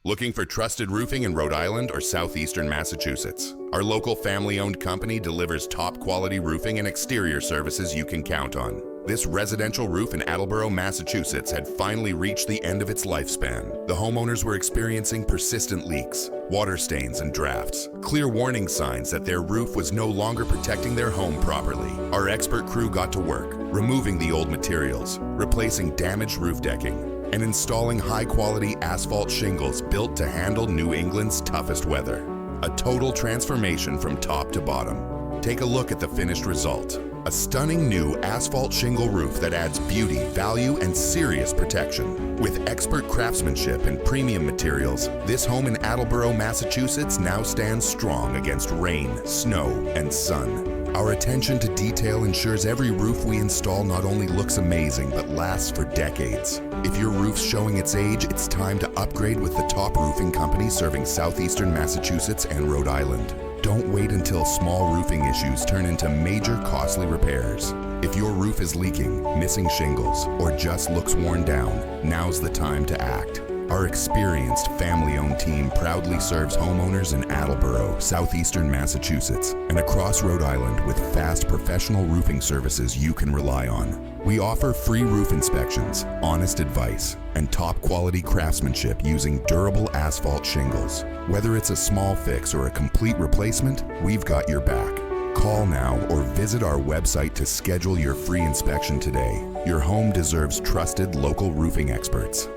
Looking for trusted roofing in Rhode Island or southeastern Massachusetts? Our local family-owned company delivers top-quality roofing and exterior services you can count on. This residential roof in Attleboro, Massachusetts had finally reached the end of its lifespan. The homeowners were experiencing persistent leaks, water stains and drafts, clear warning signs that their roof was no longer protecting their home properly. Our expert crew got to work, removing the old materials, replacing damaged roof decking, and installing high-quality asphalt shingles built to handle New England's toughest weather. A total transformation from top to bottom. Take a look at the finished result. A stunning new asphalt shingle roof that adds beauty, value, and serious protection. With expert craftsmanship and premium materials, this home in Attleboro, Massachusetts now stands strong against rain, snow, and sun. Our attention to detail ensures every roof we install not only looks amazing, but lasts for decades. If your roof's showing its age, it's time to upgrade with the top roofing company serving southeastern Massachusetts and Rhode Island. Don't wait until small roofing issues turn into major costly repairs. If your roof is leaking, missing shingles, or just looks worn down, now's the time to act. Our experienced family-owned team proudly serves homeowners in Attleboro, southeastern Massachusetts, and across Rhode Island with fast professional roofing services you can rely on. We offer free roof inspections, honest advice, and top-quality craftsmanship using durable asphalt shingles. Whether it's a small fix or a complete replacement, we've got your back. Call now or visit our website to schedule your free inspection today. Your home deserves trusted local roofing experts.